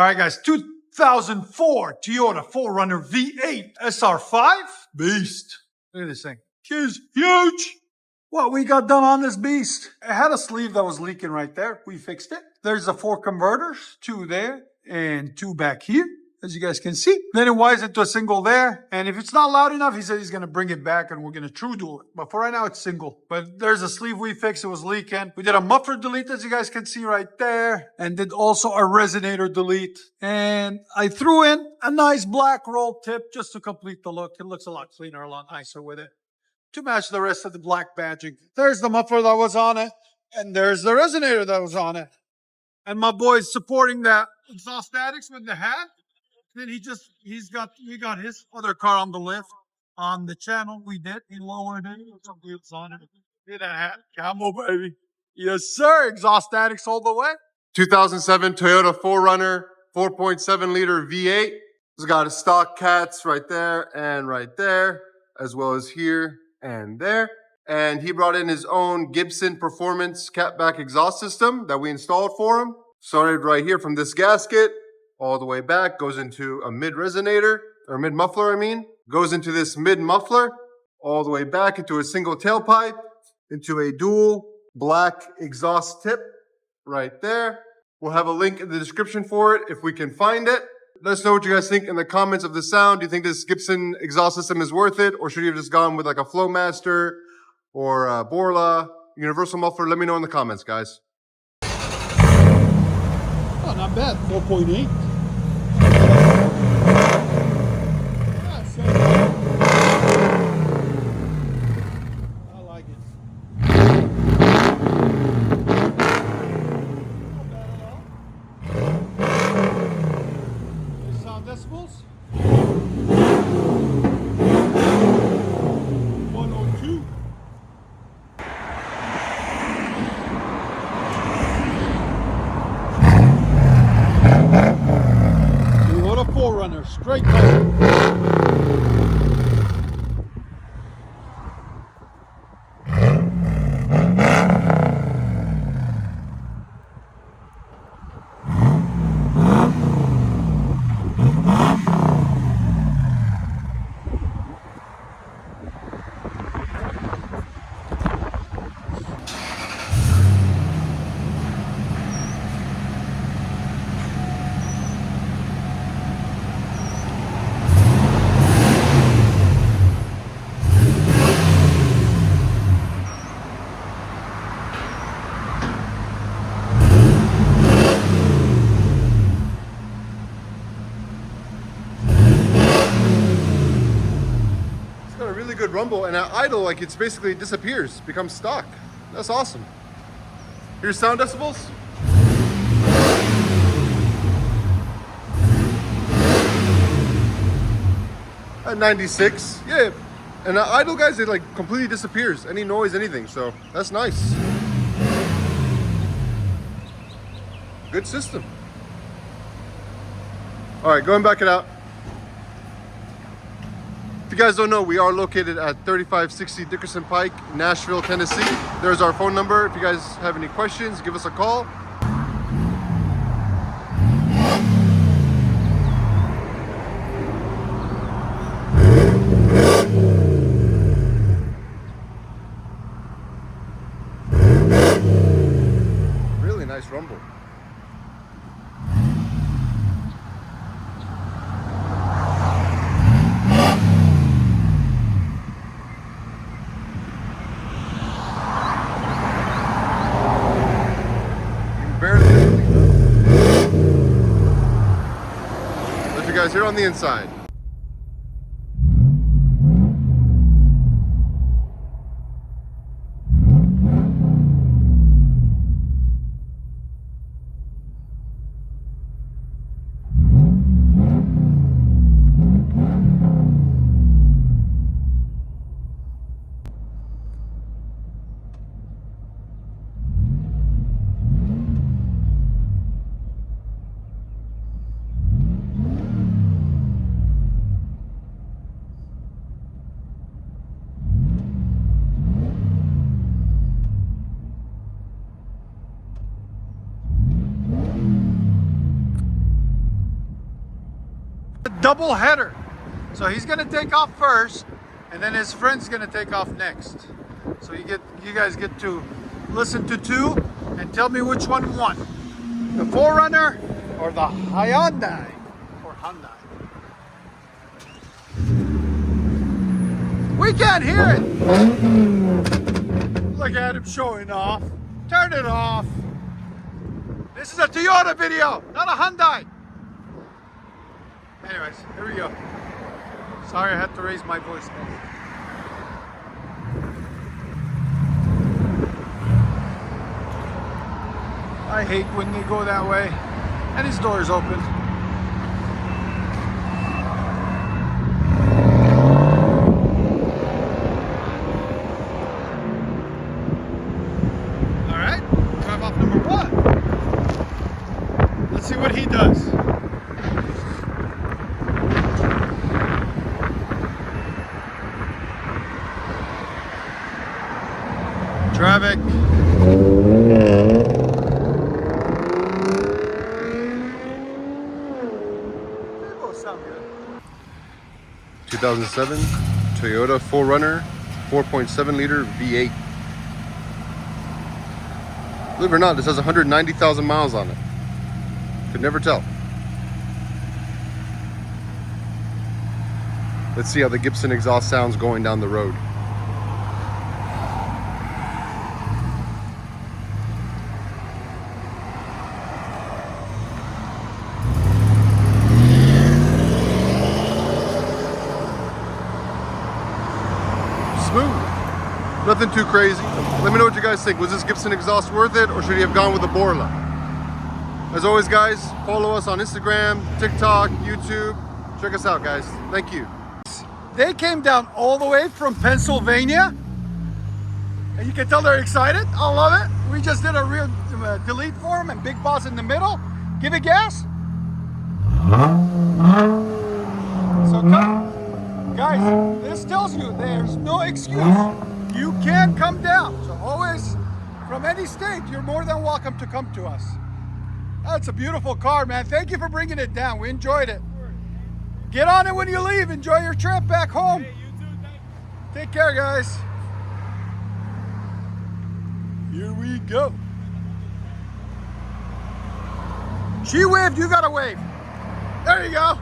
All right, guys, 2004 Toyota 4Runner V8 SR5 Beast. Look at this thing. It's huge. What we got done on this beast? It had a sleeve that was leaking right there. We fixed it. There's the 4 converters, 2 there and 2 back here, as you guys can see. Then it wires into a single there. And if it's not loud enough, he said he's going to bring it back and we're going to true dual it. But for right now, it's single. But there's a sleeve we fixed. It was leaking. We did a muffler delete, as you guys can see right there. And did also a resonator delete. And I threw in a nice black roll tip just to complete the look. It looks a lot cleaner, a lot nicer with it, to match the rest of the black badging. There's the muffler that was on it. And there's the resonator that was on it. And my boy's supporting that exhaust statics with the hat. Then we got his other car on the lift on the channel. We did. He lowered it. Some wheels on it. Did a hat. Camo, baby. Yes, sir. Exhaust statics all the way. 2007 Toyota 4Runner 4.7 liter V8. It's got a stock cats right there and right there, as well as here and there. And he brought in his own Gibson Performance catback exhaust system that we installed for him. Started right here from this gasket, all the way back, goes into a mid resonator, or mid muffler, I mean. Goes into this mid muffler, all the way back into a single tailpipe, into a dual black exhaust tip right there. We'll have a link in the description for it if we can find it. Let us know what you guys think in the comments of the sound. Do you think this Gibson exhaust system is worth it? Or should you have just gone with like a Flowmaster or a Borla universal muffler? Let me know in the comments, guys. Oh, not bad. 4.8. I like it. Not bad at all. There's sound decibels. 102. Toyota 4Runner, straight color. Really good rumble, and at idle, like it's basically disappears, becomes stock. That's awesome. Here's sound decibels. At 96, yeah. And at idle, guys, it like completely disappears. Any noise, anything. So that's nice. Good system. All right, going back it out. If you guys don't know, we are located at 3560 Dickerson Pike, Nashville, Tennessee. There's our phone number. If you guys have any questions, give us a call. Really nice rumble. Guys, here on the inside. A double header. So he's gonna take off first, and then his friend's gonna take off next. So you guys get to listen to two and tell me which one won. The 4Runner or the Hyundai or Hyundai. We can't hear it. Look at him showing off. Turn it off. This is a Toyota video, not a Hyundai. Anyways, here we go. Sorry I had to raise my voice. I hate when they go that way and his door is open. Alright, drive off number one. Let's see what he does. Traffic. They both sound good. 2007 Toyota 4Runner 4.7 liter V8. Believe it or not, this has 190,000 miles on it. Could never tell. Let's see how the Gibson exhaust sounds going down the road. Smooth. Nothing too crazy. Let me know what you guys think. Was this Gibson exhaust worth it, or should he have gone with the Borla? As always, guys, follow us on Instagram, TikTok, YouTube. Check us out, guys. Thank you. They came down all the way from Pennsylvania, and you can tell they're excited. I love it. We just did a real delete for them, and Big Boss in the middle. Give it gas. So come. Guys, this tells you there's no excuse. You can come down. So always, from any state, you're more than welcome to come to us. That's a beautiful car, man. Thank you for bringing it down. We enjoyed it. Get on it when you leave. Enjoy your trip back home. Hey, you too. Take care, guys. Here we go. She waved, you gotta wave. There you go.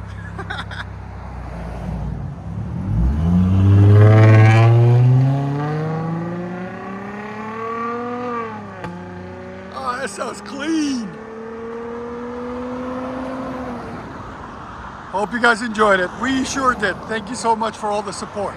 Oh, that sounds clean. Hope you guys enjoyed it. We sure did. Thank you so much for all the support.